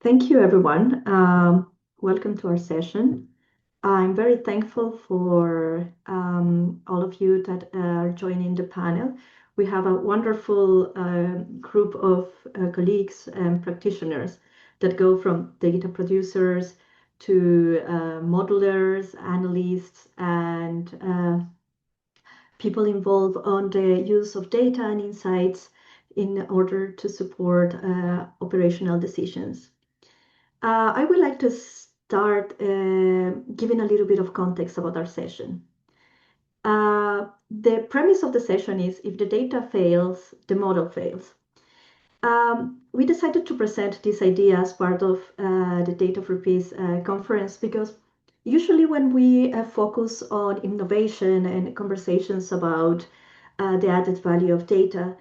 Thank you, everyone. Welcome to our session. I'm very thankful for all of you that are joining the panel. We have a wonderful group of colleagues and practitioners that go from data producers to modelers, analysts, and people involved on the use of data and insights in order to support operational decisions. I would like to start giving a little bit of context about our session. The premise of the session is if the data fails, the model fails. We decided to present this idea as part of the Data for Peace conference because usually when we focus on innovation and conversations about the added value of data,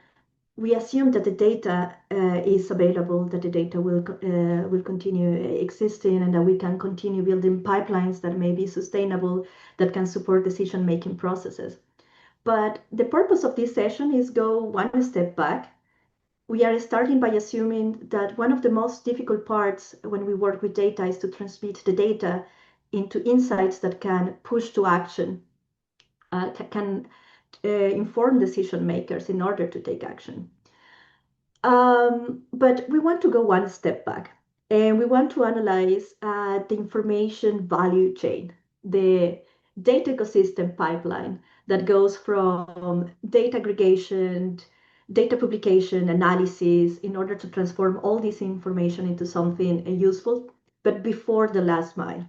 we assume that the data is available, that the data will continue existing, and that we can continue building pipelines that may be sustainable, that can support decision-making processes. But the purpose of this session is go one step back. We are starting by assuming that one of the most difficult parts when we work with data is to transmit the data into insights that can push to action, can inform decision makers in order to take action. But we want to go one step back and we want to analyze the information value chain, the data ecosystem pipeline that goes from data aggregation, data publication, analysis in order to transform all this information into something useful, but before the last mile.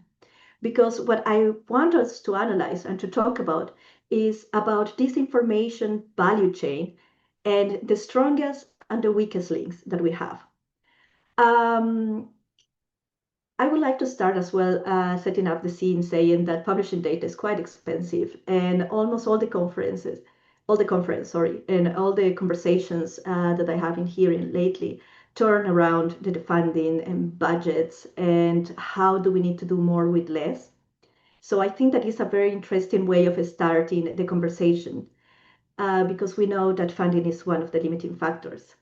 Because what I want us to analyze and to talk about is about this information value chain and the strongest and the weakest links that we have. I would like to start as well setting up the scene saying that publishing data is quite expensive and almost all the conference, and all the conversations that I have been hearing lately turn around the funding and budgets and how do we need to do more with less. So I think that is a very interesting way of starting the conversation because we know that funding is one of the limiting factors.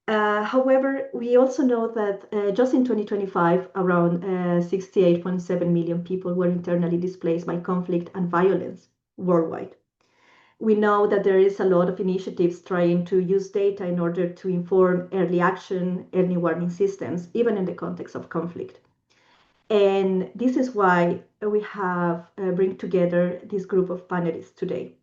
However, we also know that just in 2025, around 68.7 million people were internally displaced by conflict and violence worldwide. We know that there is a lot of initiatives trying to use data in order to inform early action, early warning systems, even in the context of conflict. And this is why we have bring together this group of panelists today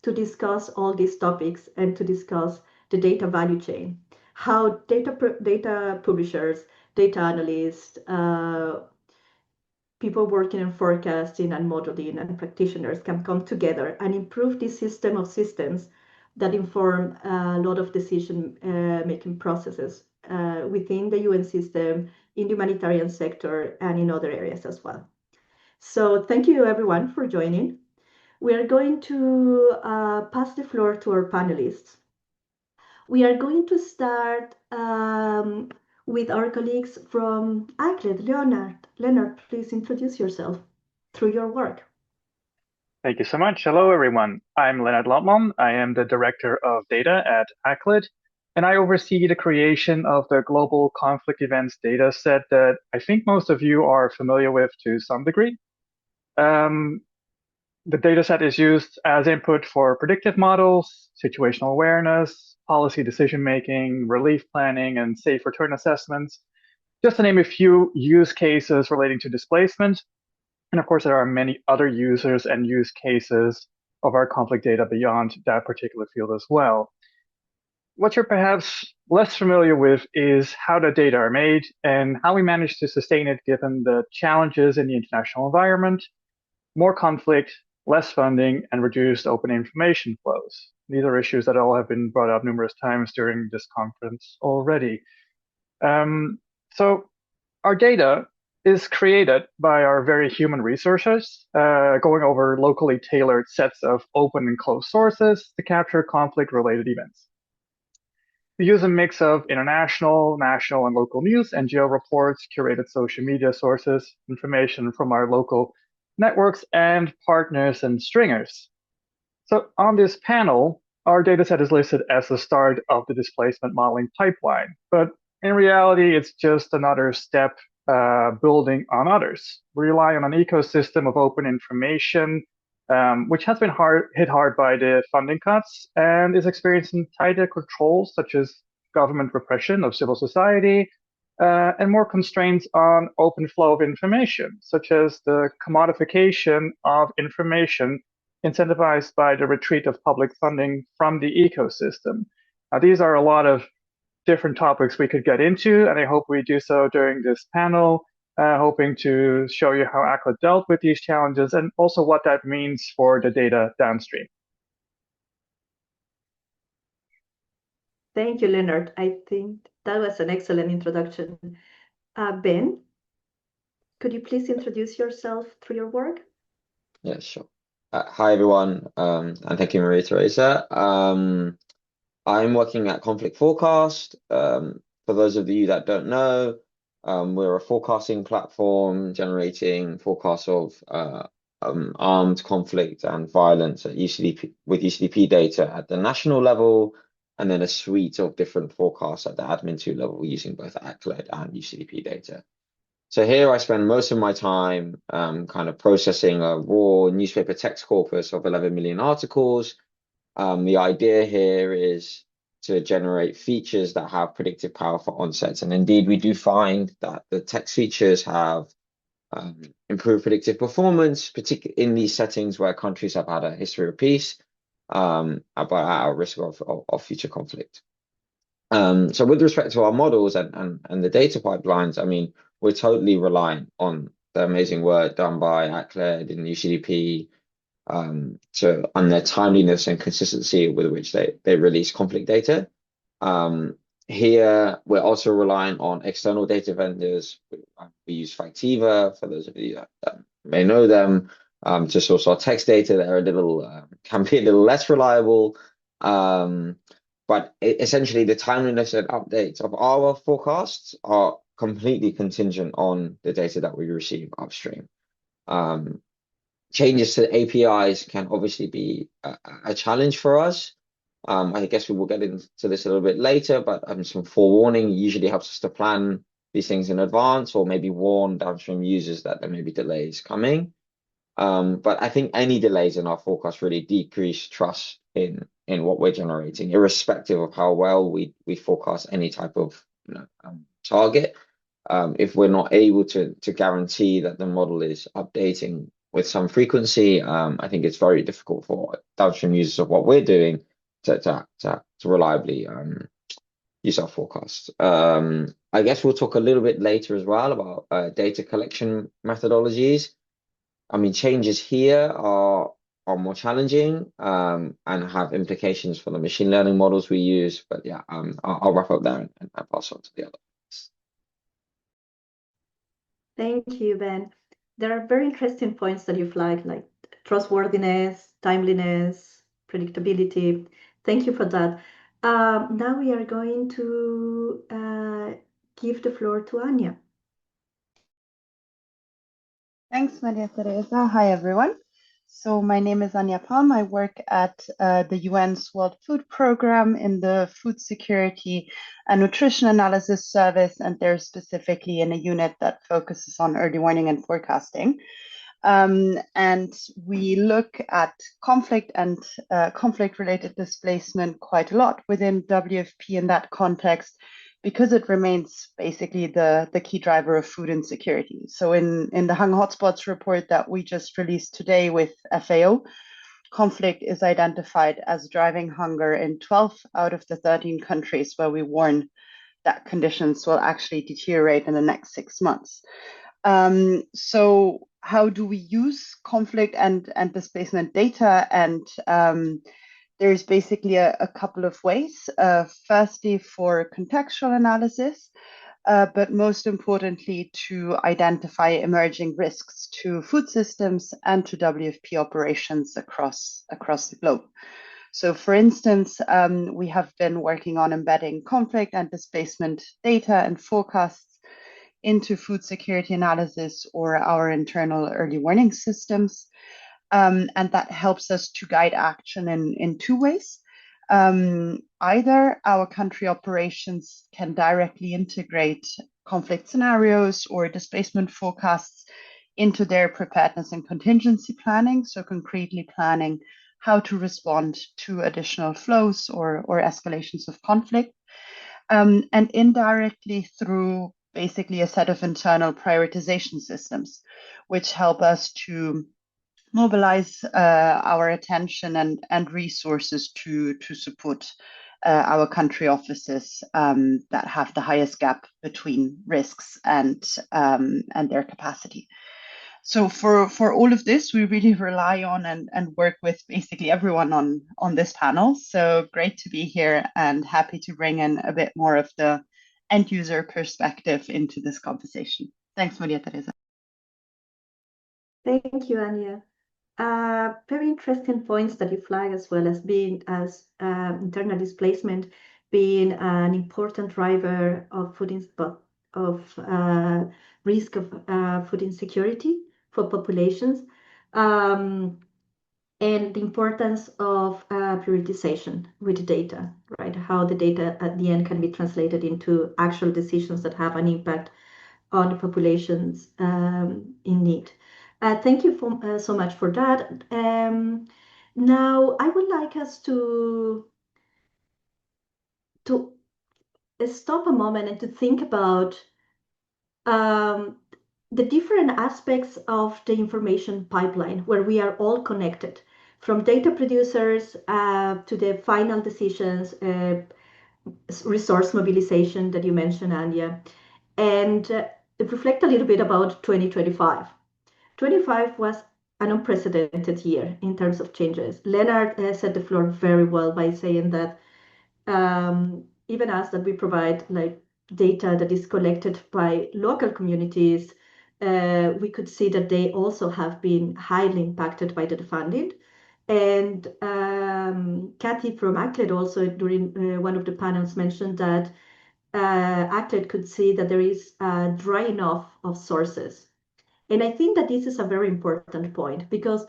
to discuss all these topics and to discuss the data value chain, how data publishers, data analysts, people working in forecasting and modeling and practitioners can come together and improve this system of systems that inform a lot of decision making processes within the UN system, in the humanitarian sector, and in other areas as well. So thank you everyone for joining. We are going to pass the floor to our panelists. We are going to start with our colleagues from ICLED. Leonard, please introduce yourself through your work. Thank you so much. Hello, everyone. I'm Leonard Lotman. I am the Director of Data at ACLED, and I oversee the creation of the Global Conflict Events data set that I think most of you are familiar with to some degree. The data set is used as input for predictive models, situational awareness, policy decision-making, relief planning, and safe return assessments, just to name a few use cases relating to displacement. And of course, there are many other users and use cases of our conflict data beyond that particular field as well. What you're perhaps less familiar with is how the data are made and how we manage to sustain it given the challenges in the international environment, more conflict, less funding, and reduced open information flows. These are issues that all have been brought up numerous times during this conference already. So our data is created by our very human resources, going over locally tailored sets of open and closed sources to capture conflict-related events. We use a mix of international, national, and local news, NGO reports, curated social media sources, information from our local networks, and partners and stringers. So on this panel, our dataset is listed as the start of the displacement modeling pipeline, but In reality, it's just another step building on others. We rely on an ecosystem of open information, which has been hit hard by the funding cuts and is experiencing tighter controls such as government repression of civil society and more constraints on open flow of information, such as the commodification of information incentivized by the retreat of public funding from the ecosystem. Now, these are a lot of different topics we could get into, and I hope we do so during this panel, hoping to show you how ACLED dealt with these challenges and also what that means for the data downstream. Thank you, Leonard. I think that was an excellent introduction. Ben, could you please introduce yourself through your work? Yeah, sure. Hi, everyone, and thank you, Maria Teresa. I'm working at Conflict Forecast. For those of you that don't know, we're a forecasting platform generating forecasts of armed conflict and violence at UCDP, with UCDP data at the national level, and then a suite of different forecasts at the admin 2 level using both ACLED and UCDP data. So here I spend most of my time kind of processing a raw newspaper text corpus of 11 million articles. The idea here is to generate features that have predictive power for onsets. And indeed, we do find that the text features have improved predictive performance, particularly in these settings where countries have had a history of peace, but at risk of future conflict. So with respect to our models and the data pipelines, I mean, we're totally reliant on the amazing work done by ACLED and UCDP on their timeliness and consistency with which they release conflict data. Here, we're also relying on external data vendors. We use Factiva, for those of you that may know them, to source our text data that are a little, can be a little less reliable. But essentially, the timeliness and updates of our forecasts are completely contingent on the data that we receive upstream. Changes to APIs can obviously be a challenge for us. I guess we will get into this a little bit later, but some forewarning usually helps us to plan these things in advance or maybe warn downstream users that there may be delays coming. But I think any delays in our forecast really decrease trust in what we're generating, irrespective of how well we forecast any type of target. If we're not able to guarantee that the model is updating with some frequency, I think it's very difficult for downstream users of what we're doing to reliably use our forecasts. I guess we'll talk a little bit later as well about data collection methodologies. I mean, changes here are more challenging and have implications for the machine learning models we use. But yeah, I'll wrap up there and pass on to the other. Thank you, Ben. There are very interesting points that you flagged, like trustworthiness, timeliness, predictability. Thank you for that. Now we are going to give the floor to Anya. Thanks, Maria Teresa. Hi, everyone. So my name is Anya Palm. I work at the UN's World Food Programme in the Food Security and Nutrition Analysis Service, and they're specifically in a unit that focuses on early warning and forecasting. And we look at conflict and conflict-related displacement quite a lot within WFP in that context, because it remains basically the key driver of food insecurity. So in the Hunger Hotspots report that we just released today with FAO, conflict is identified as driving hunger in 12 out of the 13 countries where we warn that conditions will actually deteriorate in the next 6 months. So how do we use conflict and displacement data? And there's basically a couple of ways. Firstly, for contextual analysis, but most importantly, to identify emerging risks to food systems and to WFP operations across the globe. So for instance, we have been working on embedding conflict and displacement data and forecasts into food security analysis or our internal early warning systems. And that helps us to guide action in 2 ways. Either our country operations can directly integrate conflict scenarios or displacement forecasts into their preparedness and contingency planning, so concretely planning how to respond to additional flows or escalations of conflict, and indirectly through basically a set of internal prioritization systems, which help us to mobilize our attention and resources to support our country offices that have the highest gap between risks and their capacity. So for all of this, we really rely on and work with basically everyone on this panel. So great to be here and happy to bring in a bit more of the end user perspective into this conversation. Thanks, Maria Teresa. Thank you, Anya. Very interesting points that you flag, as well as being as internal displacement being an important driver of risk of food insecurity for populations, and the importance of prioritization with data, right? How the data at the end can be translated into actual decisions that have an impact on the populations in need. Thank you so much for that. Now, I would like us to stop a moment and to think about the different aspects of the information pipeline where we are all connected, from data producers to the final decisions, resource mobilization that you mentioned, Anya, and reflect a little bit about 2025. 25 was an unprecedented year in terms of changes. Leonard set the floor very well by saying that even us, that we provide like data that is collected by local communities, we could see that they also have been highly impacted by the defunding. And Kathy from ACLED also during one of the panels mentioned that ACLED could see that there is a drying off of sources. And I think that this is a very important point because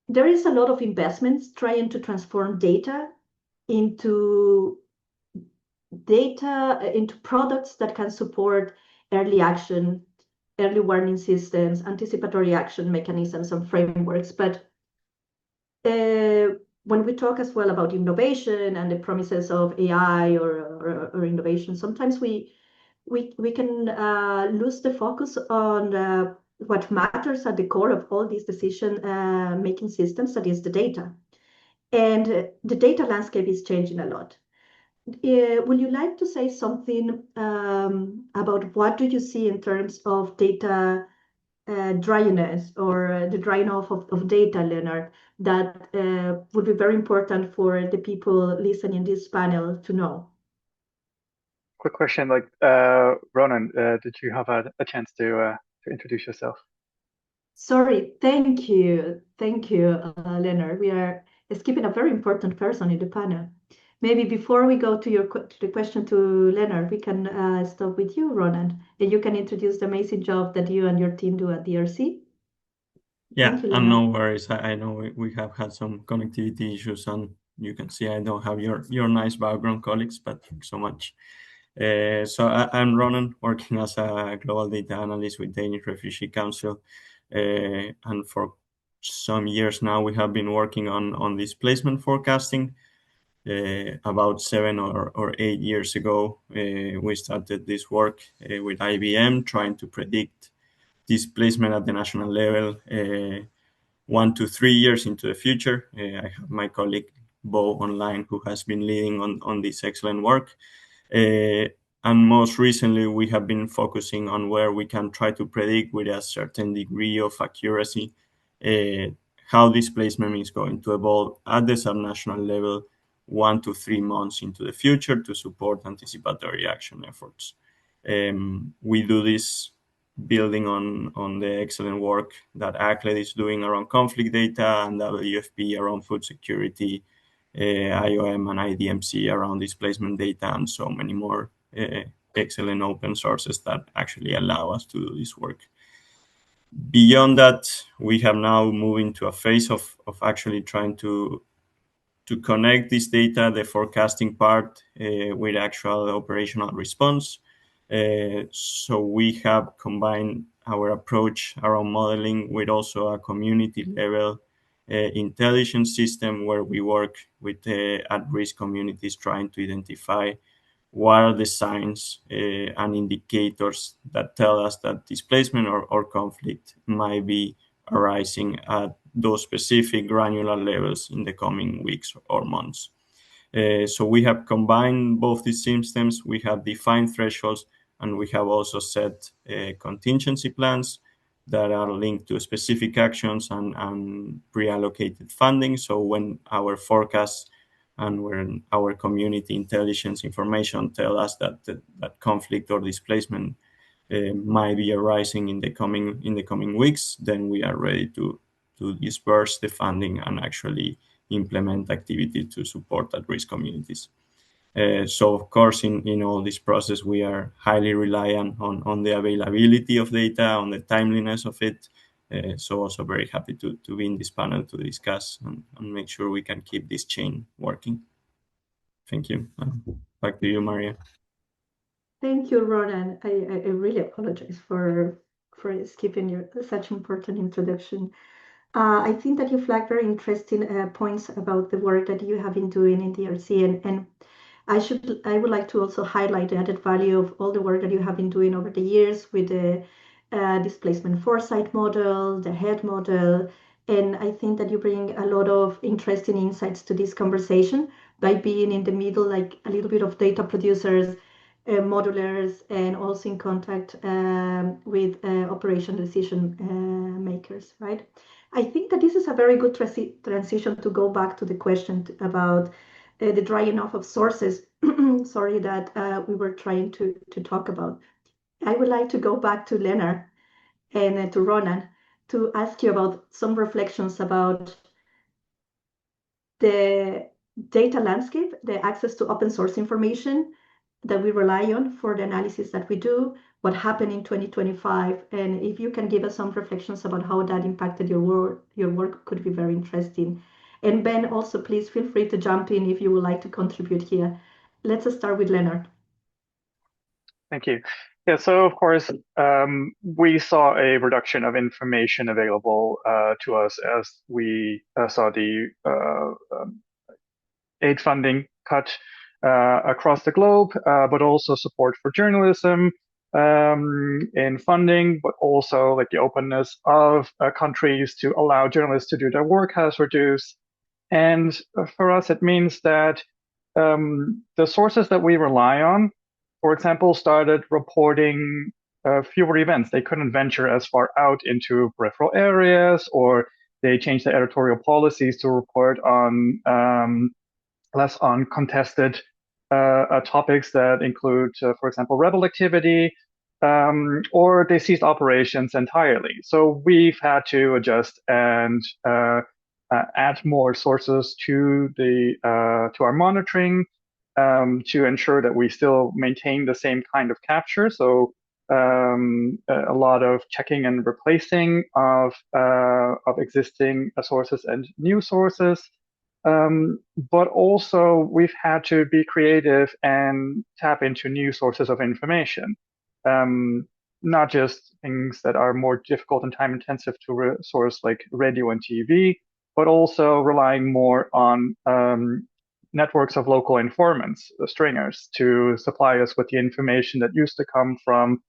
there is a lot of investments trying to transform data into products that can support early action, early warning systems, anticipatory action mechanisms and frameworks. But when we talk as well about innovation and the promises of AI or innovation, sometimes we can lose the focus on what matters at the core of all these decision making systems, that is the data. And the data landscape is changing a lot. Would you like to say something about what do you see in terms of data dryness or the drying off of data, Leonard, that would be very important for the people listening this panel to know? Quick question, like Ronan, did you have a chance to introduce yourself? Sorry, thank you, Leonard. We are skipping a very important person in the panel. Maybe before we go to the question to Leonard, we can start with you, Ronan, and you can introduce the amazing job that you and your team do at DRC. Yeah, and no worries. I know we have had some connectivity issues, and you can see I don't have your nice background, colleagues, but thanks so much. So I'm Ronan, working as a global data analyst with Danish Refugee Council, and for some years now we have been working on displacement forecasting. About 7 or 8 years ago, we started this work with IBM, trying to predict displacement at the national level 1 to 3 years into the future. I have my colleague Bo online, who has been leading on this excellent work. And most recently, we have been focusing on where we can try to predict with a certain degree of accuracy how displacement is going to evolve at the subnational level 1 to 3 months into the future to support anticipatory action efforts. We do this building on the excellent work that ACLED is doing around conflict data and WFP around food security, IOM and IDMC around displacement data, and so many more excellent open sources that actually allow us to do this work. Beyond that, we have now moved into a phase of actually trying to to connect this data, the forecasting part, with actual operational response. So we have combined our approach around modeling with also a community level intelligence system where we work with at-risk communities trying to identify what are the signs and indicators that tell us that displacement or conflict might be arising at those specific granular levels in the coming weeks or months. So we have combined both these systems, we have defined thresholds, and we have also set contingency plans that are linked to specific actions and pre-allocated funding. So when our forecasts and when our community intelligence information tell us that that conflict or displacement might be arising in the coming weeks, then we are ready to disperse the funding and actually implement activities to support at-risk communities. So of course, in all this process, we are highly reliant on the availability of data, on the timeliness of it. So also very happy to be in this panel to discuss and make sure we can keep this chain working. Thank you. Back to you, Maria. Thank you, Ronan. I really apologize for skipping such important introduction. I think that you flagged very interesting points about the work that you have been doing in DRC, and I would like to also highlight the added value of all the work that you have been doing over the years with the displacement foresight model, the head model, and I think that you bring a lot of interesting insights to this conversation by being in the middle, like a little bit of data producers, modelers, and also in contact with operation decision makers, right? I think that this is a very good transition to go back to the question about the drying off of sources, sorry, that we were trying to talk about. I would like to go back to Leonard and to Ronan to ask you about some reflections about the data landscape, the access to open source information that we rely on for the analysis that we do, what happened in 2025, and if you can give us some reflections about how that impacted your work could be very interesting. And Ben, also please feel free to jump in if you would like to contribute here. Let's start with Leonard. Thank you. Yeah, so of course, we saw a reduction of information available to us as we saw the aid funding cut across the globe, but also support for journalism in funding, but also like the openness of countries to allow journalists to do their work has reduced. And for us, it means that the sources that we rely on, for example, started reporting fewer events. They couldn't venture as far out into peripheral areas, or they changed their editorial policies to report on less on contested topics that include, for example, rebel activity, or they ceased operations entirely. So we've had to adjust and add more sources to our monitoring to ensure that we still maintain the same kind of capture. So a lot of checking and replacing of existing sources and new sources. But also we've had to be creative and tap into new sources of information. Not just things that are more difficult and time intensive to source like radio and TV, but also relying more on networks of local informants, the stringers, to supply us with the information that used to come from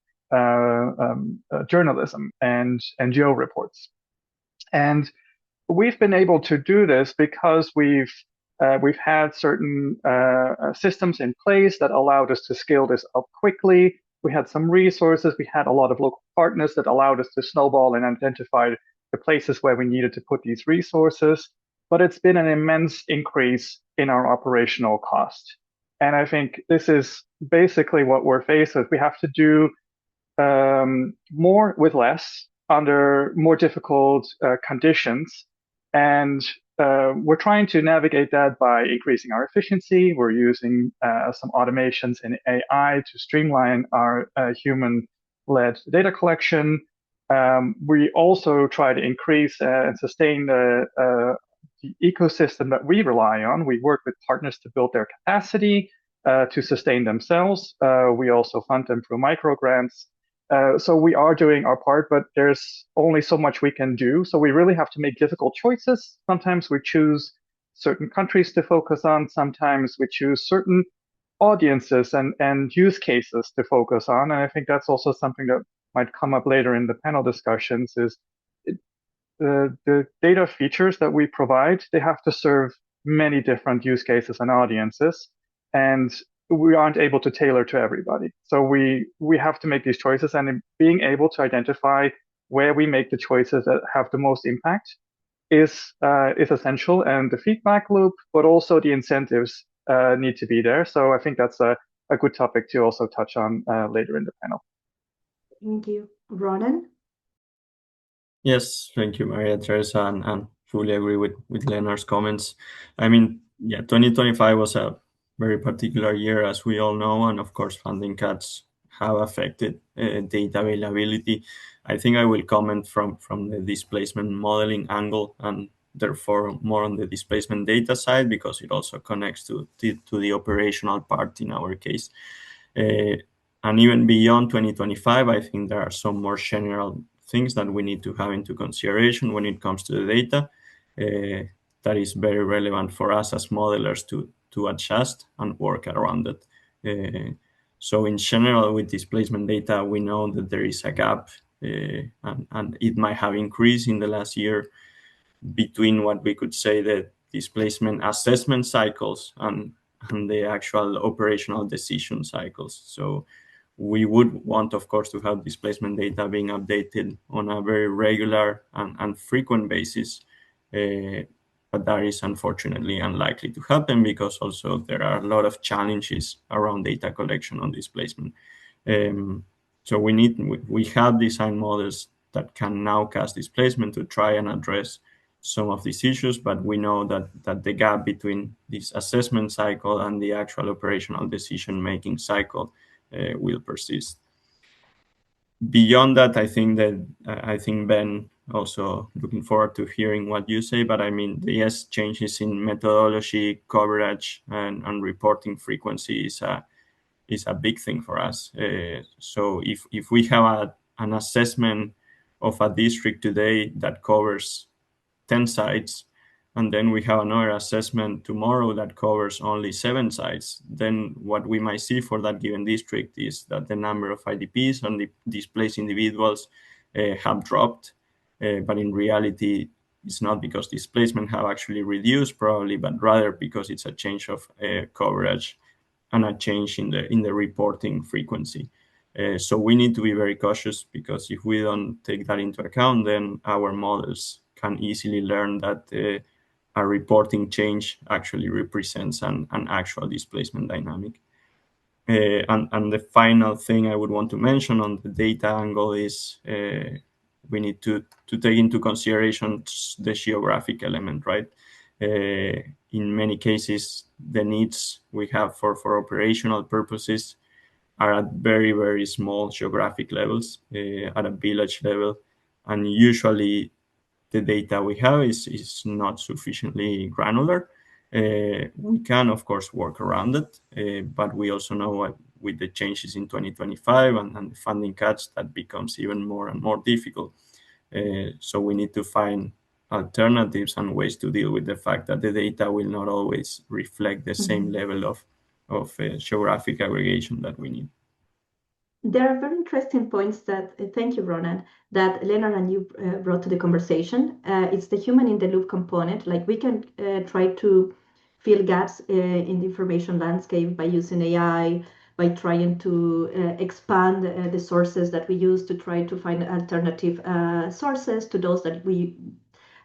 journalism and NGO reports. And we've been able to do this because we've had certain systems in place that allowed us to scale this up quickly. We had some resources. We had a lot of local partners that allowed us to snowball and identify the places where we needed to put these resources. But it's been an immense increase in our operational cost. And I think this is basically what we're faced with. We have to do more with less under more difficult conditions. And we're trying to navigate that by increasing our efficiency. We're using some automations in AI to streamline our human-led data collection. We also try to increase and sustain the the ecosystem that we rely on. We work with partners to build their capacity to sustain themselves. We also fund them through micro grants. So we are doing our part, but there's only so much we can do. So we really have to make difficult choices. Sometimes we choose certain countries to focus on. Sometimes we choose certain audiences and use cases to focus on. And I think that's also something that might come up later in the panel discussions is the data features that we provide, they have to serve many different use cases and audiences. And we aren't able to tailor to everybody. So we have to make these choices, and in being able to identify where we make the choices that have the most impact is essential. And the feedback loop, but also the incentives need to be there. So I think that's a good topic to also touch on later in the panel. Thank you. Ronan? Yes, thank you, Maria Teresa, and fully agree with Leonard's comments. I mean, yeah, 2025 was a very particular year, as we all know, and of course, funding cuts have affected data availability. I think I will comment from the displacement modeling angle, and therefore more on the displacement data side, because it also connects to the operational part in our case. And even beyond 2025, I think there are some more general things that we need to have into consideration when it comes to the data that is very relevant for us as modelers to adjust and work around it. So in general, with displacement data, we know that there is a gap and it might have increased in the last year between what we could say the displacement assessment cycles and the actual operational decision cycles. So we would want, of course, to have displacement data being updated on a very regular and frequent basis. But that is unfortunately unlikely to happen because also there are a lot of challenges around data collection on displacement. So we have design models that can now cast displacement to try and address some of these issues, but we know that the gap between this assessment cycle and the actual operational decision-making cycle will persist. Beyond that, I think Ben, also looking forward to hearing what you say, but I mean, yes, changes in methodology, coverage, and reporting frequency is a big thing for us. So if we have an assessment of a district today that covers 10 sites, and then we have another assessment tomorrow that covers only 7 sites, then what we might see for that given district is that the number of IDPs and the displaced individuals have dropped. But in reality, it's not because displacement have actually reduced probably, but rather because it's a change of coverage and a change in the reporting frequency. So we need to be very cautious, because if we don't take that into account, then our models can easily learn that a reporting change actually represents an actual displacement dynamic. And the final thing I would want to mention on the data angle is we need to take into consideration the geographic element, right? In many cases, the needs we have for operational purposes are at very, very small geographic levels, at a village level. And usually the data we have is not sufficiently granular. We can, of course, work around it, but we also know with the changes in 2025 and the funding cuts, that becomes even more and more difficult. So we need to find alternatives and ways to deal with the fact that the data will not always reflect the same level of geographic aggregation that we need. There are very interesting points that, thank you, Ronan, that Leonard and you brought to the conversation. It's the human in the loop component. Like we can try to fill gaps in the information landscape by using AI, by trying to expand the sources that we use to try to find alternative sources to those that we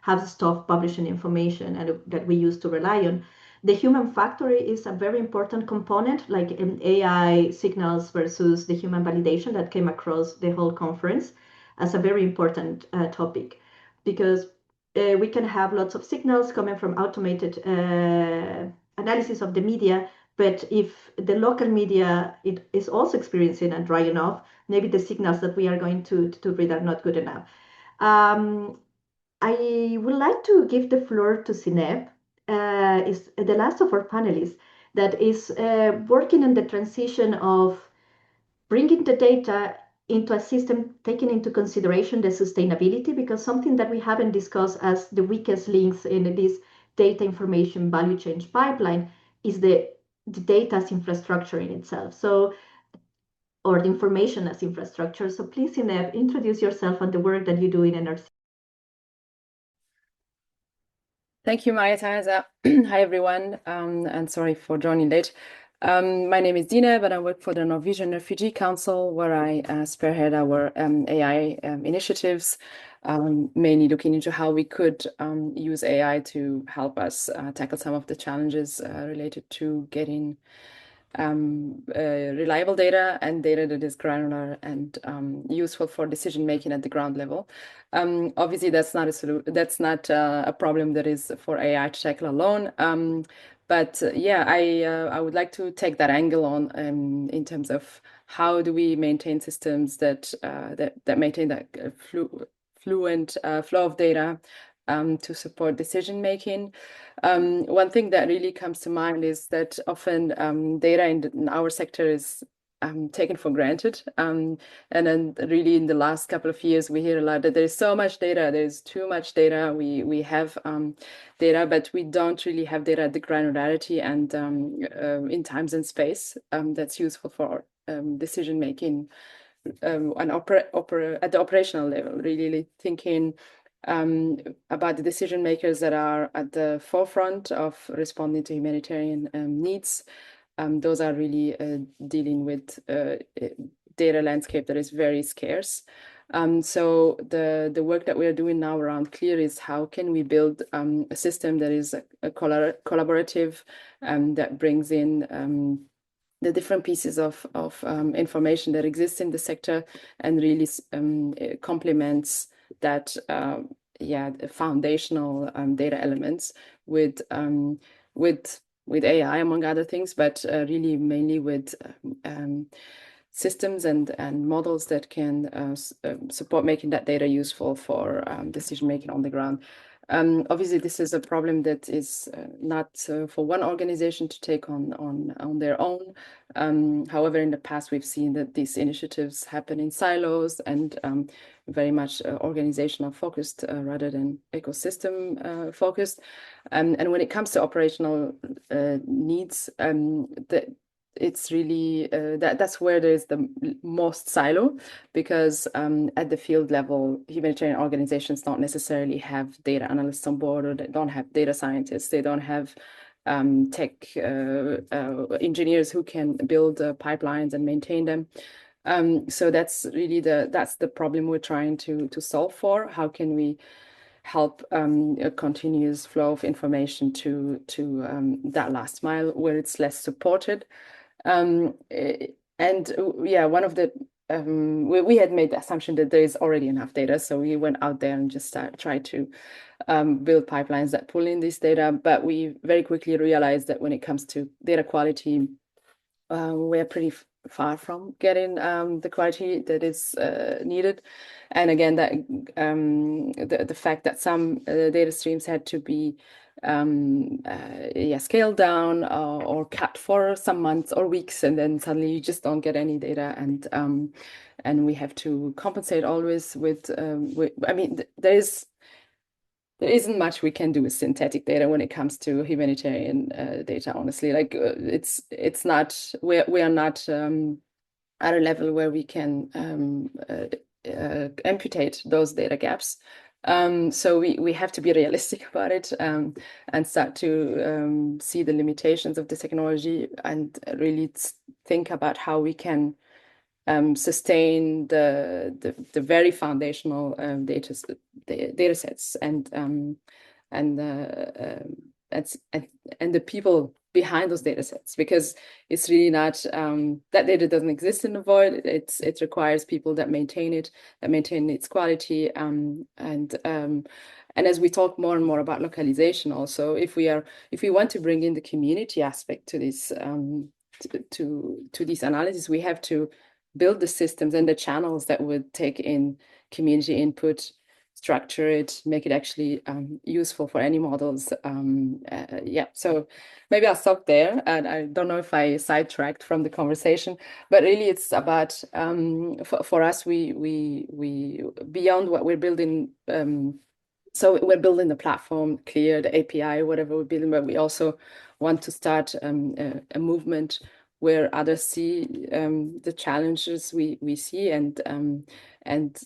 have stopped publishing information and that we used to rely on. The human factor is a very important component, like in AI signals versus the human validation that came across the whole conference as a very important topic, because we can have lots of signals coming from automated analysis of the media, but if the local media it is also experiencing and drying off, maybe the signals that we are going to read are not good enough. I would like to give the floor to Sineb, is the last of our panelists that is working on the transition of bringing the data into a system taking into consideration the sustainability, because something that we haven't discussed as the weakest links in this data information value chain pipeline is the data as infrastructure in itself. So, or the information as infrastructure. So please, Sineb, introduce yourself and the work that you do in NRC. Thank you, Maria Teresa. Hi, everyone, and sorry for joining late. My name is Dina, but I work for the Norwegian Refugee Council, where I spearhead our AI initiatives, mainly looking into how we could use AI to help us tackle some of the challenges related to getting reliable data and data that is granular and useful for decision making at the ground level. Obviously, that's not a problem that is for AI to tackle alone. But yeah, I would like to take that angle on in terms of how do we maintain systems that maintain that fluent flow of data to support decision making. One thing that really comes to mind is that often data in our sector is taken for granted. And then really in the last couple of years, we hear a lot that there's so much data, there's too much data. We have data, but we don't really have data at the granularity and in times and space that's useful for decision making and at the operational level, really thinking about the decision makers that are at the forefront of responding to humanitarian needs. Those are really dealing with data landscape that is very scarce. So the work that we are doing now around CLEAR is how can we build a system that is a collaborative that brings in the different pieces of information that exists in the sector and really complements that foundational data elements with AI, among other things, but really mainly with systems and models that can support making that data useful for decision making on the ground. Obviously, this is a problem that is not for one organization to take on their own. However, in the past, we've seen that these initiatives happen in silos and very much organizational focused rather than ecosystem focused. And when it comes to operational needs, it's really that's where there's the most silo, because at the field level, humanitarian organizations don't necessarily have data analysts on board, or they don't have data scientists, they don't have tech engineers who can build pipelines and maintain them. So that's really the problem we're trying to solve for. How can we help a continuous flow of information to that last mile where it's less supported? And yeah, one of the we had made the assumption that there is already enough data, so we went out there and just tried to build pipelines that pull in this data. But we very quickly realized that when it comes to data quality, we're pretty far from getting the quality that is needed. And again, that the fact that some data streams had to be scaled down or cut for some months or weeks, and then suddenly you just don't get any data, and we have to compensate always with I mean, there isn't much we can do with synthetic data when it comes to humanitarian data, honestly. Like it's not, we are not at a level where we can amputate those data gaps. So we have to be realistic about it and start to see the limitations of the technology and really think about how we can sustain the very foundational data sets and the people behind those data sets, because it's really not that data doesn't exist in the void. It requires people that maintain it, that maintain its quality, and as we talk more and more about localization, also if we want to bring in the community aspect to this to these analyses, we have to build the systems and the channels that would take in community input structure it, make it actually useful for any models. Yeah, so maybe I'll stop there. And I don't know if I sidetracked from the conversation, but really it's about, for us, we beyond what we're building, so we're building the platform, clear, the API, whatever we're building, but we also want to start a movement where others see the challenges we see and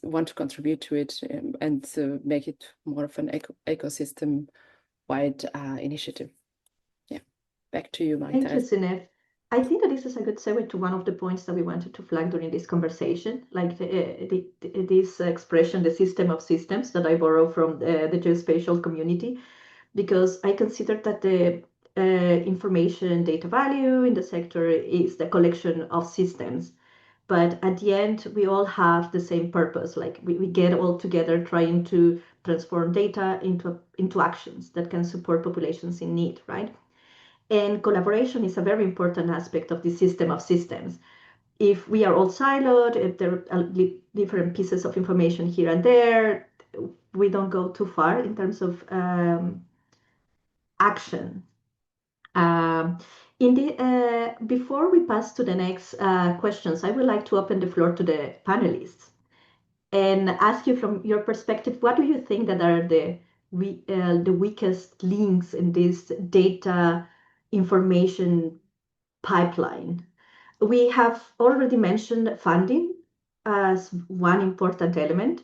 want to contribute to it and to make it more of an ecosystem-wide initiative. Yeah, back to you, Marita. Thank you, Sinef. I think that this is a good segue to one of the points that we wanted to flag during this conversation, like this expression, the system of systems, that I borrow from the geospatial community, because I consider that the information data value in the sector is the collection of systems. But at the end, we all have the same purpose. Like we get all together trying to transform data into actions that can support populations in need, right? And collaboration is a very important aspect of the system of systems. If we are all siloed, if there are different pieces of information here and there, we don't go too far in terms of action. Before we pass to the next questions, I would like to open the floor to the panelists and ask you, from your perspective, what do you think that are the weakest links in this data information pipeline? We have already mentioned funding as one important element.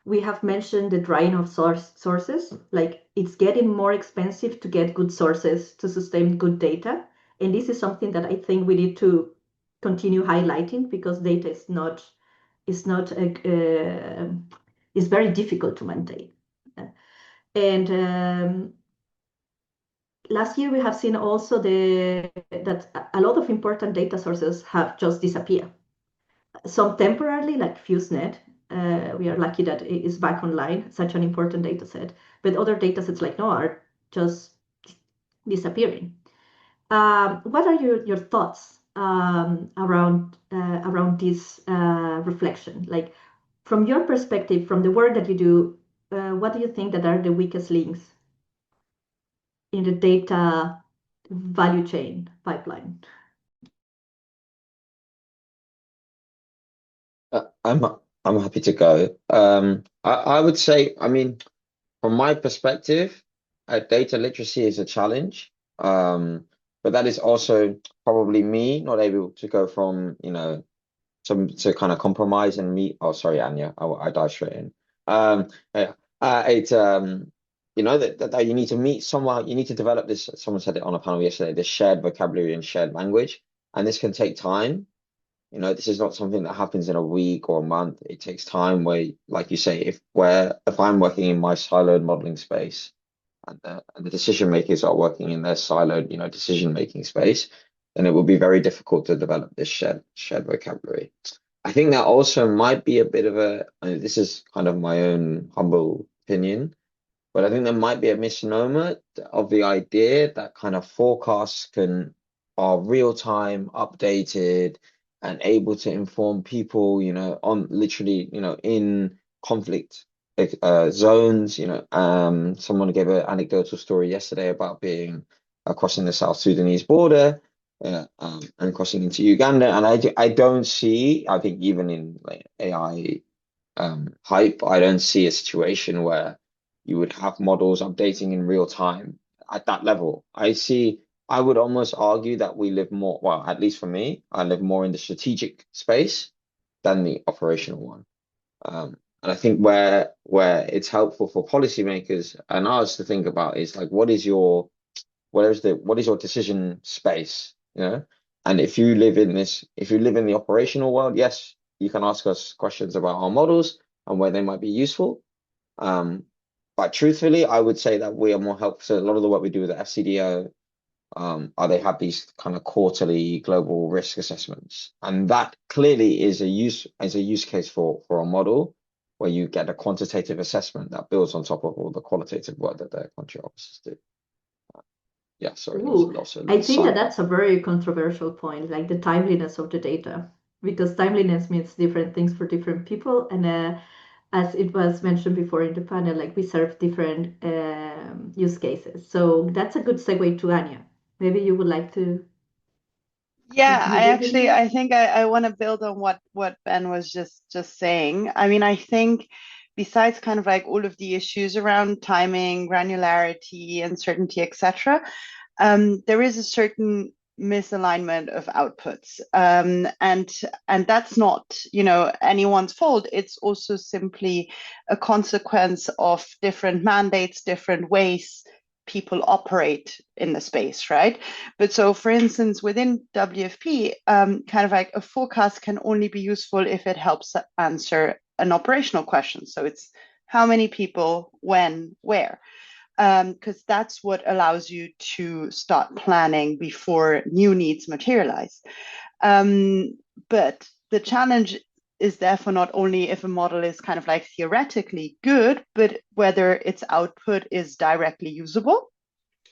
We have mentioned the drying of sources, like it's getting more expensive to get good sources to sustain good data. And this is something that I think we need to continue highlighting, because data is very difficult to maintain. And last year we have seen also that a lot of important data sources have just disappeared. Some temporarily, like FuseNet. We are lucky that it is back online, such an important data set. But other data sets like NOAA are just disappearing. What are your thoughts around this reflection? Like, from your perspective, from the work that you do, what do you think that are the weakest links in the data value chain pipeline? I'm happy to go. I would say, I mean, from my perspective, data literacy is a challenge. But that is also probably me not able to go from, to kind of compromise and meet. Oh, sorry, Anya, I dive straight in. Yeah, that you need to meet someone, you need to develop this. Someone said it on a panel yesterday, this shared vocabulary and shared language, and this can take time. This is not something that happens in a week or a month. It takes time where, like you say, if I'm working in my siloed modeling space and the decision makers are working in their siloed, decision-making space, then it will be very difficult to develop this shared vocabulary. I think that also might be a bit of this is kind of my own humble opinion, but I think there might be a misnomer of the idea that kind of forecasts are real-time, updated, and able to inform people, on literally, in conflict zones. Someone gave an anecdotal story yesterday about being crossing the South Sudanese border and crossing into Uganda. And I don't see, I think even in like AI hype, I don't see a situation where you would have models updating in real time at that level. I would almost argue that we live more, well, at least for me, I live more in the strategic space than the operational one. And I think where it's helpful for policymakers and us to think about is like, what is your decision space? And if you live in the operational world, yes, you can ask us questions about our models and where they might be useful. But truthfully, I would say that we are more helpful. So a lot of the work we do with the FCDO, they have these kind of quarterly global risk assessments, and that clearly is a use case for a model where you get a quantitative assessment that builds on top of all the qualitative work that their country officers do. Yeah, sorry. I think that's a very controversial point, like the timeliness of the data, because timeliness means different things for different people, and as it was mentioned before in the panel, like we serve different use cases. So that's a good segue to Anya. Maybe you would like to. Yeah, continue. I think I want to build on what Ben was just saying. I mean, I think besides kind of like all of the issues around timing, granularity, uncertainty, etc., there is a certain misalignment of outputs, and that's not, you know, anyone's fault. It's also simply a consequence of different mandates, different ways people operate in the space, right? But so, for instance, within WFP, kind of like a forecast can only be useful if it helps answer an operational question. So it's how many people, when, where, because that's what allows you to start planning before new needs materialize. But the challenge is therefore not only if a model is kind of like theoretically good, but whether its output is directly usable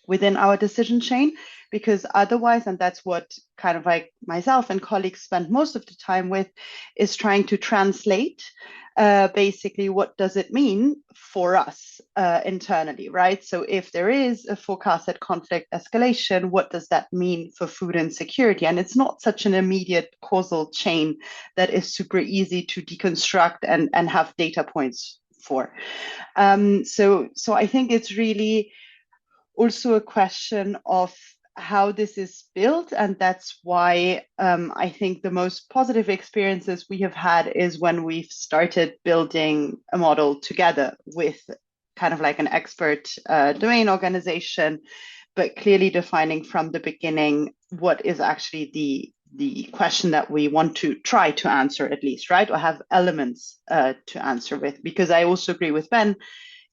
within our decision chain, because otherwise, and that's what kind of like myself and colleagues spend most of the time with, is trying to translate basically what does it mean for us internally, right? So if there is a forecasted conflict escalation, what does that mean for food insecurity? And it's not such an immediate causal chain that is super easy to deconstruct and have data points for. So I think it's really also a question of how this is built, and that's why I think the most positive experiences we have had is when we've started building a model together with kind of like an expert domain organization, but clearly defining from the beginning what is actually the question that we want to try to answer, at least, right? Or have elements to answer with, because I also agree with Ben,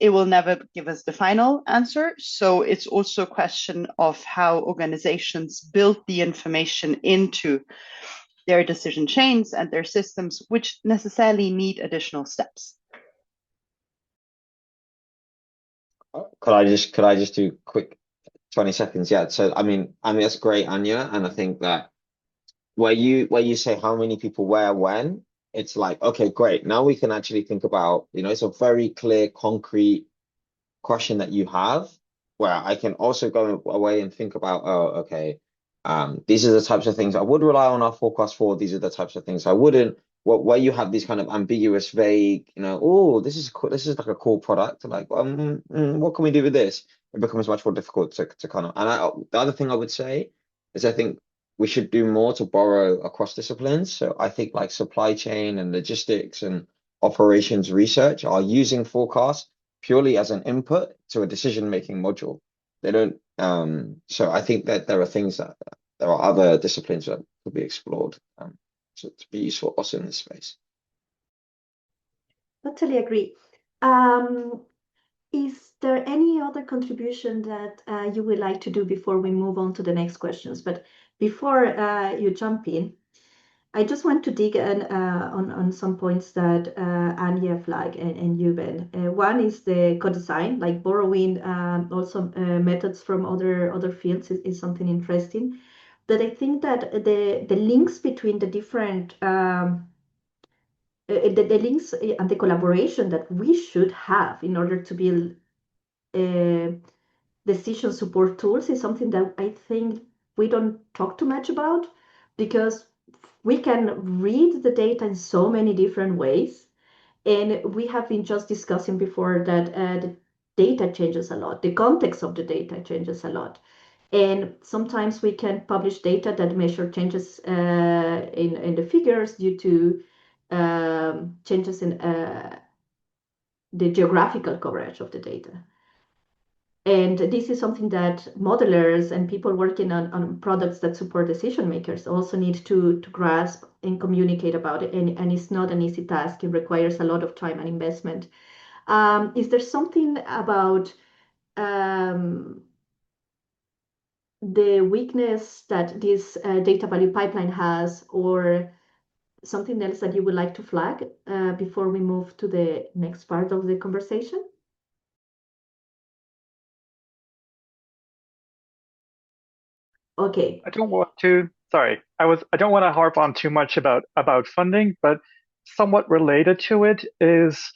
it will never give us the final answer. So it's also a question of how organizations build the information into their decision chains and their systems, which necessarily need additional steps. Could I just do quick 20 seconds? Yeah. So I mean that's great, Anya, and I think that where you say how many people where when, it's like, okay, great. Now we can actually think about, you know, it's a very clear, concrete question that you have, where I can also go away and think about, oh, okay, these are the types of things I would rely on our forecast for. These are the types of things I wouldn't. Where you have these kind of ambiguous, vague, you know, oh, this is cool, this is like a cool product. Like, what can we do with this? It becomes much more difficult to kind of. And the other thing I would say is I think we should do more to borrow across disciplines. So I think like supply chain and logistics and operations research are using forecasts purely as an input to a decision-making module. They don't. So I think that there are things that there are other disciplines that could be explored to be useful also in this space. Totally agree. Is there any other contribution that you would like to do before we move on to the next questions? But before you jump in, I just want to dig on some points that Anya flagged and you, Ben. One is the co-design, like borrowing also methods from other fields is something interesting. But I think that the links between the different the links and the collaboration that we should have in order to build decision support tools is something that I think we don't talk too much about, because we can read the data in so many different ways. And we have been just discussing before that the data changes a lot. The context of the data changes a lot. And sometimes we can publish data that measure changes in the figures due to changes in the geographical coverage of the data. And this is something that modelers and people working on products that support decision makers also need to grasp and communicate about it. And it's not an easy task. It requires a lot of time and investment. Is there something about the weakness that this data value pipeline has, or something else that you would like to flag before we move to the next part of the conversation? Okay. I don't want to harp on too much about funding, but somewhat related to it is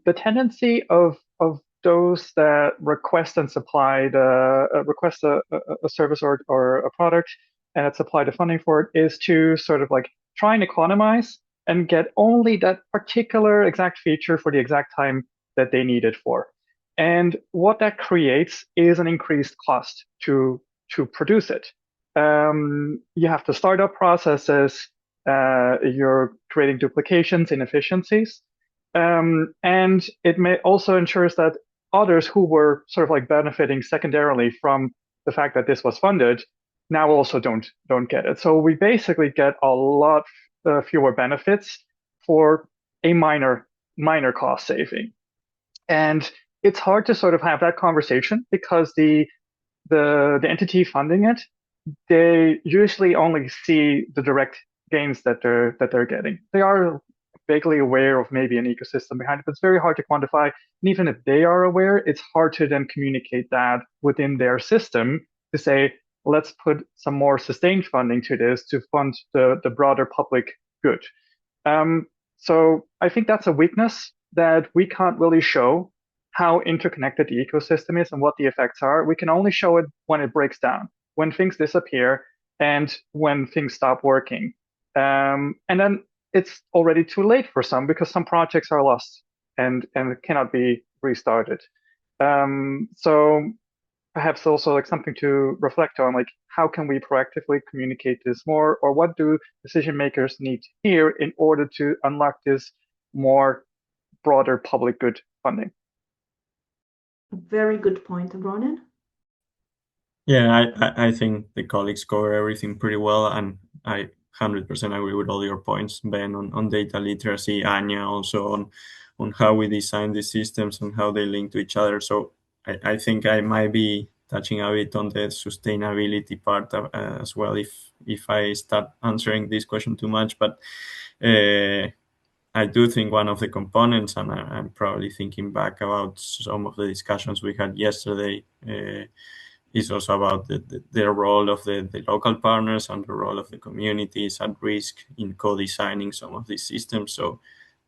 the tendency of those that request and supply request a service or a product and supply the funding for it is to sort of like try and economize and get only that particular exact feature for the exact time that they need it for. And what that creates is an increased cost to produce it. You have to start up processes. You're creating duplications, inefficiencies. And it may also ensures that others who were sort of like benefiting secondarily from the fact that this was funded now also don't get it. So we basically get a lot fewer benefits for a minor cost saving. And it's hard to sort of have that conversation because the entity funding it, they usually only see the direct gains that they're getting. They are vaguely aware of maybe an ecosystem behind it, but it's very hard to quantify. And even if they are aware, it's hard to then communicate that within their system to say, let's put some more sustained funding to this to fund the broader public good. So I think that's a weakness that we can't really show how interconnected the ecosystem is and what the effects are. We can only show it when it breaks down, when things disappear and when things stop working. And then it's already too late for some because some projects are lost and cannot be restarted. So perhaps also like something to reflect on, like how can we proactively communicate this more, or what do decision makers need to hear in order to unlock this more broader public good funding? Very good point, Ronan. Yeah, I think the colleagues cover everything pretty well, and I 100% agree with all your points, Ben, on data literacy, Anya also on how we design the systems and how they link to each other. So I think I might be touching a bit on the sustainability part as well if I start answering this question too much. But I do think one of the components, and I'm probably thinking back about some of the discussions we had yesterday, is also about the role of the local partners and the role of the communities at risk in co-designing some of these systems so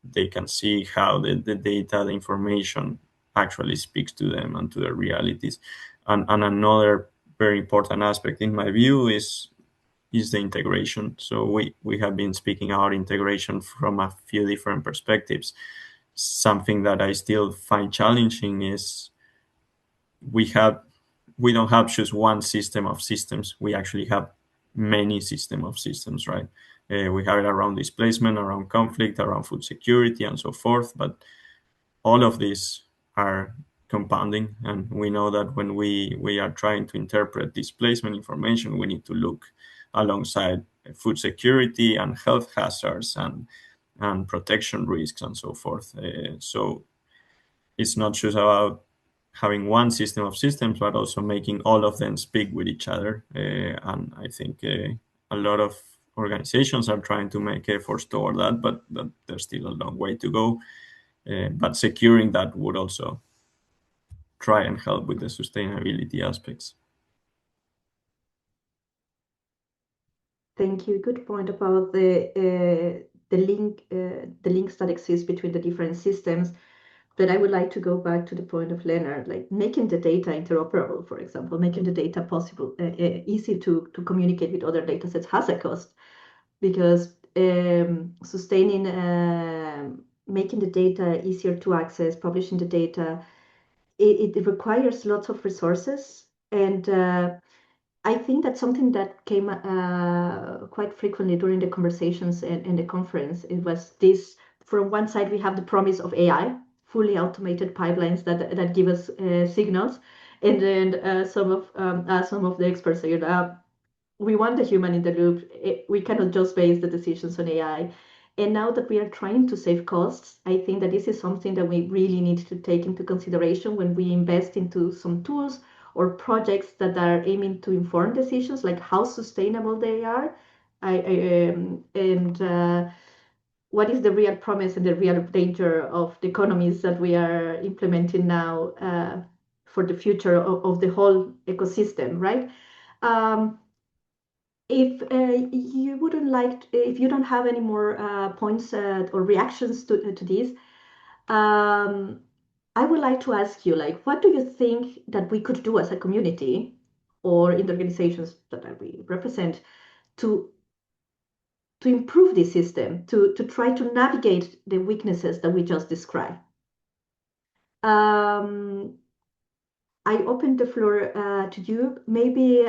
they can see how the data, the information actually speaks to them and to their realities. And another very important aspect in my view is the integration. So we have been speaking about integration from a few different perspectives. Something that I still find challenging is we don't have just one system of systems. We actually have many system of systems, right? We have it around displacement, around conflict, around food security, and so forth. But all of these are compounding, and we know that when we are trying to interpret displacement information, we need to look alongside food security and health hazards and protection risks and so forth. So it's not just about having one system of systems, but also making all of them speak with each other. And I think a lot of organizations are trying to make efforts toward that, but there's still a long way to go. But securing that would also try and help with the sustainability aspects. Thank you. Good point about the links that exist between the different systems. But I would like to go back to the point of Leonard, like making the data interoperable, for example, making the data possible, easy to communicate with other data sets has a cost because sustaining, making the data easier to access, publishing the data, it requires lots of resources. And I think that's something that came quite frequently during the conversations and the conference. It was this, from one side, we have the promise of AI, fully automated pipelines that give us signals. And then some of the experts said, we want the human in the loop. We cannot just base the decisions on AI. And now that we are trying to save costs, I think that this is something that we really need to take into consideration when we invest into some tools or projects that are aiming to inform decisions, like how sustainable they are, what is the real promise and the real danger of the economies that we are implementing now for the future of the whole ecosystem, right? If you wouldn't like, if you don't have any more points or reactions to this, I would like to ask you, like, what do you think that we could do as a community or in the organizations that we represent to improve this system, to try to navigate the weaknesses that we just described? I open the floor to you. Maybe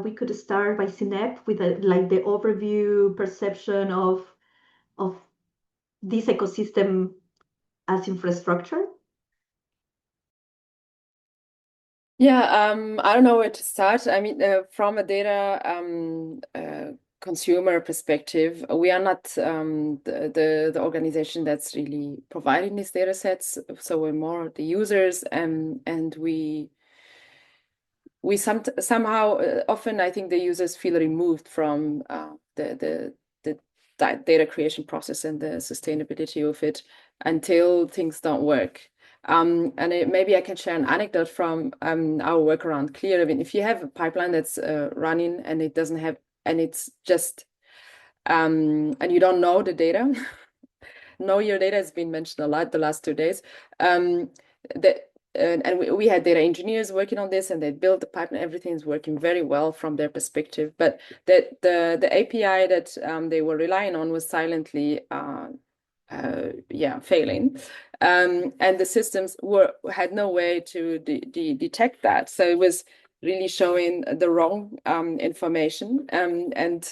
we could start by Sinep with like the overview perception of this ecosystem as infrastructure. Yeah, I don't know where to start. I mean, from a data consumer perspective, we are not the organization that's really providing these data sets. So we're more the users, and we somehow often I think the users feel removed from the data creation process and the sustainability of it until things don't work. And maybe I can share an anecdote from our work around Clear. I mean, if you have a pipeline that's running and it doesn't have, and it's just, and you don't know the data, know your data has been mentioned a lot the last 2 days. And we had data engineers working on this, and they built the pipeline. Everything is working very well from their perspective. But the API that they were relying on was silently failing, and the systems had no way to detect that. So it was really showing the wrong information, and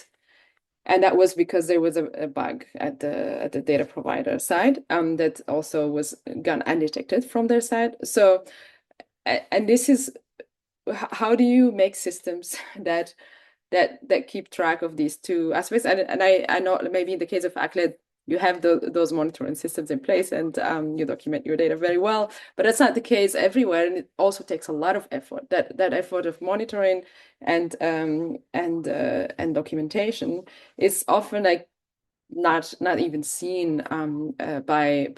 that was because there was a bug at the data provider side that also was gone undetected from their side. So, and this is how do you make systems that keep track of these two aspects? And I know maybe in the case of ACLED, you have those monitoring systems in place, and you document your data very well, but that's not the case everywhere, and it also takes a lot of effort. That effort of monitoring and documentation is often like not even seen by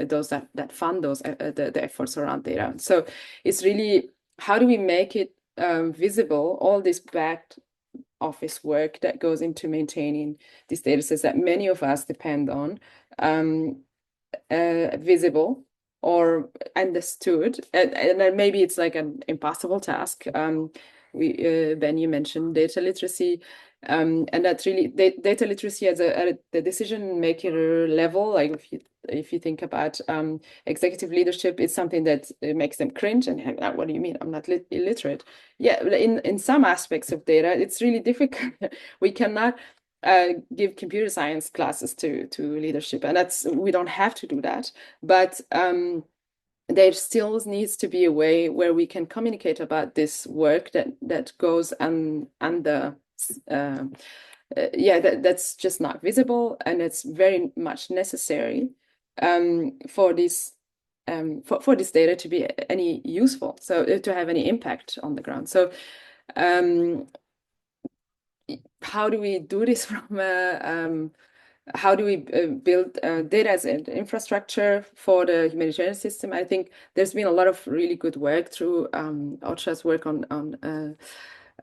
those that fund those the efforts around data. So it's really, how do we make it visible, all this back office work that goes into maintaining these data sets that many of us depend on, visible or understood, and then maybe it's like an impossible task. Ben, you mentioned data literacy, and that's really data literacy at the decision maker level. Like if you think about executive leadership, it's something that makes them cringe and what do you mean? I'm not illiterate. Yeah, in some aspects of data, it's really difficult. We cannot give computer science classes to leadership, and we don't have to do that, but there still needs to be a way where we can communicate about this work that goes under that's just not visible, and it's very much necessary for this for this data to be any useful, so to have any impact on the ground. So how do we do this from how do we build data as an infrastructure for the humanitarian system? I think there's been a lot of really good work through OCHA's work on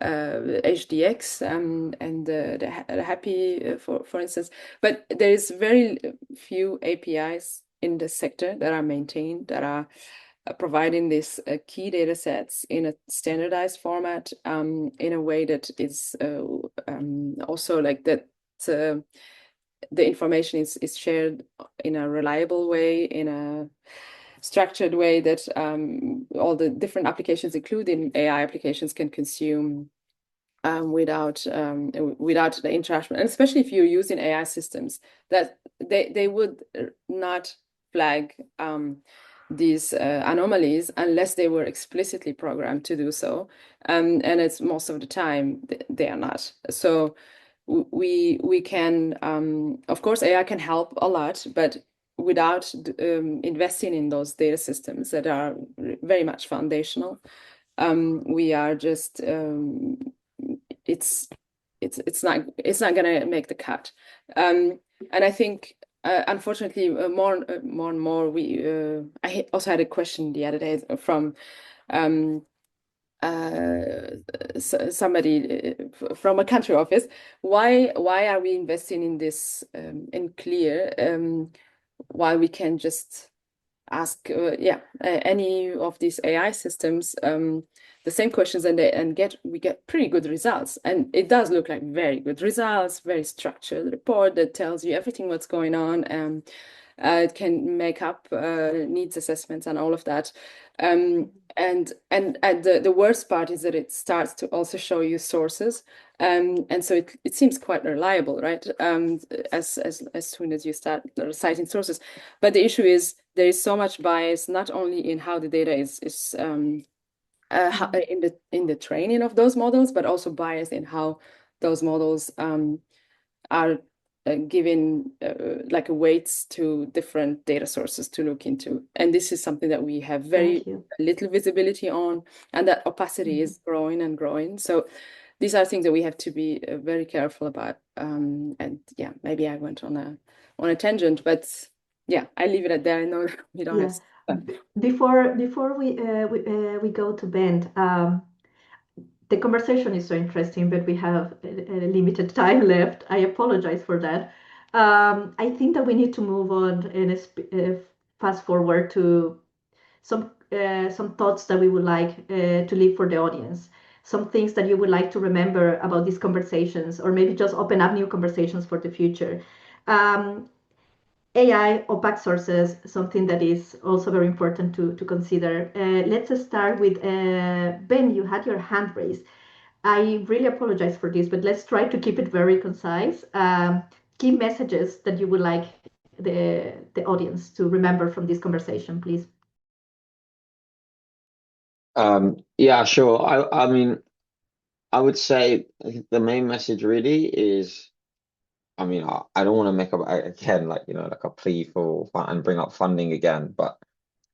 HDX and the Happy, for instance. But there is very few APIs in the sector that are maintained, that are providing these key data sets in a standardized format, in a way that is also like that the information is shared in a reliable way, in a structured way that all the different applications, including AI applications, can consume without the interaction. And especially if you're using AI systems, that they would not flag these anomalies unless they were explicitly programmed to do so, and it's most of the time they are not. So we can, of course, AI can help a lot, but without investing in those data systems that are very much foundational, we are just it's not gonna make the cut. And I think unfortunately more and more I also had a question the other day from somebody from a country office. Why are we investing in this in Clear while we can just ask any of these AI systems the same questions, and we get pretty good results. And it does look like very good results, very structured report that tells you everything what's going on. It can make up needs assessments and all of that. And the worst part is that it starts to also show you sources. And so it seems quite reliable, right? As soon as you start citing sources. But the issue is there is so much bias, not only in how the data is in the training of those models, but also bias in how those models are given like weights to different data sources to look into. And this is something that we have very little visibility on, and that opacity is growing and growing. So these are things that we have to be very careful about. And yeah, maybe I went on a tangent, but yeah, I leave it at there. I know we don't have. Before we go to Ben, the conversation is so interesting, but we have a limited time left. I apologize for that. I think that we need to move on and fast forward to some thoughts that we would like to leave for the audience. Some things that you would like to remember about these conversations, or maybe just open up new conversations for the future. AI opaque sources, something that is also very important to consider. Let's start with Ben. You had your hand raised. I really apologize for this, but let's try to keep it very concise. Key messages that you would like the audience to remember from this conversation, please. Yeah, sure. I mean, I would say the main message really is, I mean, I don't want to make up again, like, like a plea for and bring up funding again, but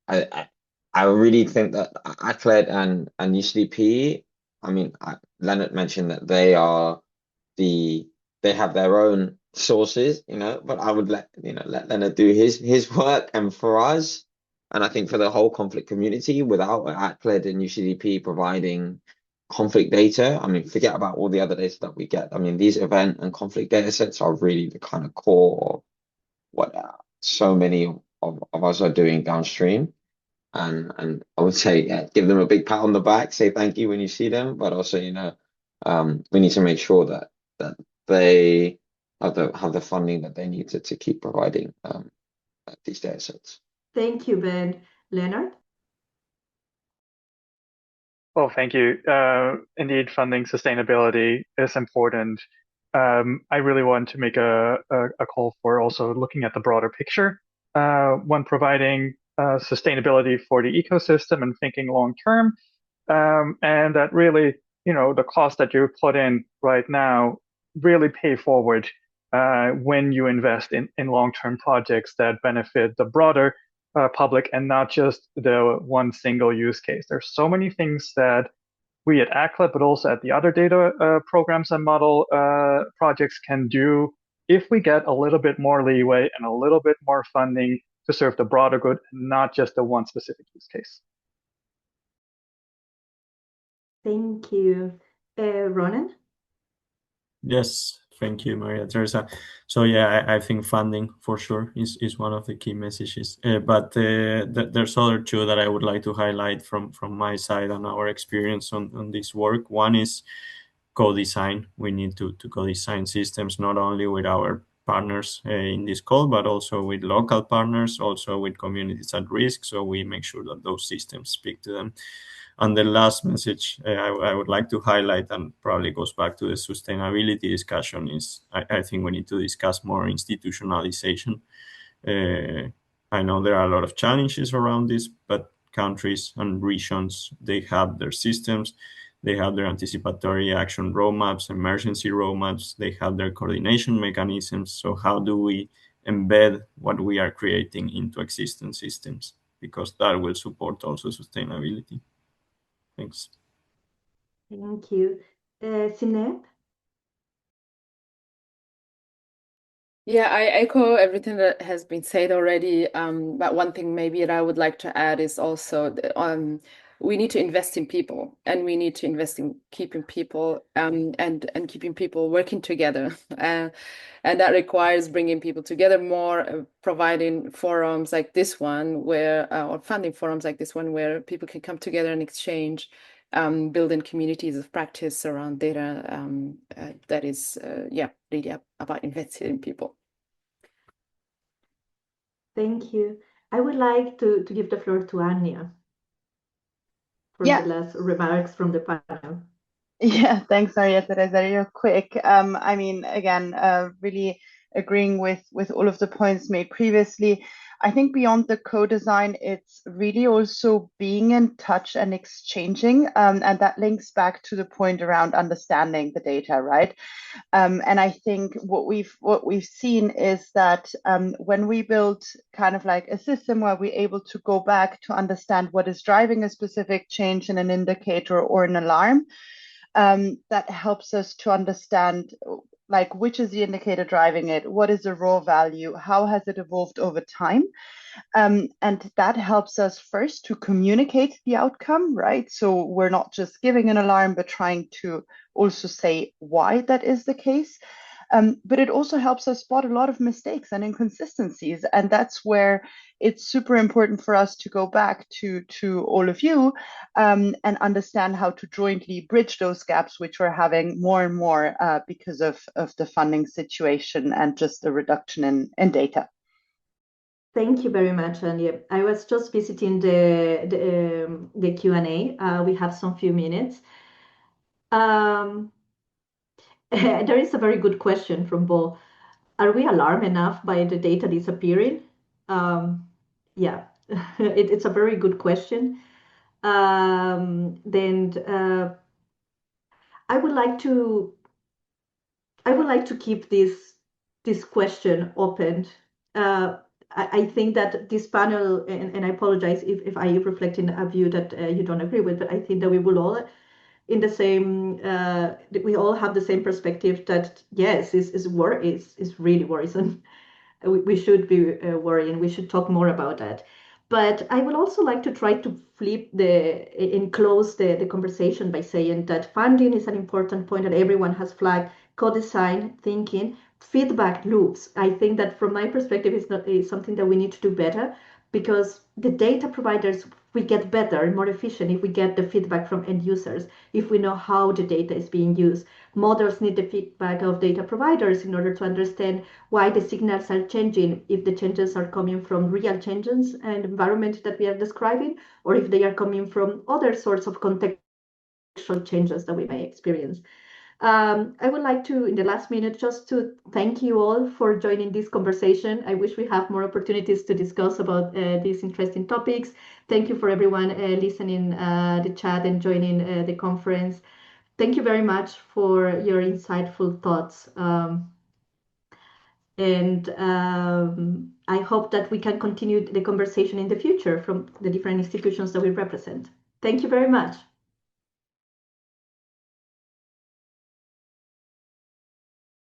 I really think that ACLED and UCDP, I mean, Leonard mentioned that they have their own sources, but I would let Leonard do his work. And for us, and I think for the whole conflict community, without ACLED and UCDP providing conflict data, I mean, forget about all the other data that we get. I mean, these event and conflict data sets are really the kind of core of what so many of us are doing downstream. And I would say, give them a big pat on the back, say thank you when you see them, but also, we need to make sure that they have the funding that they need to keep providing these data sets. Thank you, Ben. Leonard? Well, thank you. Indeed, funding sustainability is important. I really want to make a call for also looking at the broader picture when providing sustainability for the ecosystem and thinking long term. And that really, the cost that you put in right now really pay forward when you invest in long-term projects that benefit the broader public and not just the one single use case. There's so many things that we at ACLED, but also at the other data programs and model projects can do if we get a little bit more leeway and a little bit more funding to serve the broader good, not just the one specific use case. Thank you. Ronan? Yes, thank you, Maria Teresa. So yeah, I think funding for sure is one of the key messages. But there's other two that I would like to highlight from my side and our experience on this work. One is co-design. We need to co-design systems not only with our partners in this call, but also with local partners, also with communities at risk. So we make sure that those systems speak to them. And the last message I would like to highlight, and probably goes back to the sustainability discussion, is I think we need to discuss more institutionalization. I know there are a lot of challenges around this, but countries and regions, they have their systems, they have their anticipatory action roadmaps, emergency roadmaps, they have their coordination mechanisms. So how do we embed what we are creating into existing systems? Because that will support also sustainability. Thanks. Thank you. Sineb? Yeah, I echo everything that has been said already. But one thing maybe that I would like to add is also we need to invest in people, and we need to invest in keeping people and keeping people working together. And that requires bringing people together more, providing forums like this one where, or funding forums like this one where people can come together and exchange, building communities of practice around data. That is, really about investing in people. Thank you. I would like to give the floor to Anya for the last remarks from the panel. Yeah, thanks, Maria Teresa. Real quick. I mean, again, really agreeing with all of the points made previously. I think beyond the co-design, it's really also being in touch and exchanging, and that links back to the point around understanding the data, right? And I think what we've seen is that when we build kind of like a system where we're able to go back to understand what is driving a specific change in an indicator or an alarm, that helps us to understand like which is the indicator driving it, what is the raw value, how has it evolved over time, and that helps us first to communicate the outcome, right? So we're not just giving an alarm, but trying to also say why that is the case. But it also helps us spot a lot of mistakes and inconsistencies. And that's where it's super important for us to go back to all of you and understand how to jointly bridge those gaps, which we're having more and more because of the funding situation and just the reduction in data. Thank you very much, Anya. I was just visiting the Q&A. We have some few minutes. There is a very good question from Bo. Are we alarmed enough by the data disappearing? Yeah, it's a very good question. Then I would like to keep this question open. I think that this panel, and I apologize if I reflect in a view that you don't agree with, but I think that we will all in the same, we all have the same perspective that yes, is really worrisome. We should be worrying. We should talk more about that. But I would also like to try to flip and close the conversation by saying that funding is an important point that everyone has flagged. Co-design thinking, feedback loops. I think that from my perspective, is something that we need to do better, because the data providers, we get better and more efficient if we get the feedback from end users, if we know how the data is being used. Models need the feedback of data providers in order to understand why the signals are changing, if the changes are coming from real changes and environment that we are describing, or if they are coming from other sorts of contextual changes that we may experience. I would like to, in the last minute, just to thank you all for joining this conversation. I wish we have more opportunities to discuss about these interesting topics. Thank you for everyone listening the chat and joining the conference. Thank you very much for your insightful thoughts. I hope that we can continue the conversation in the future from the different institutions that we represent. Thank you very much.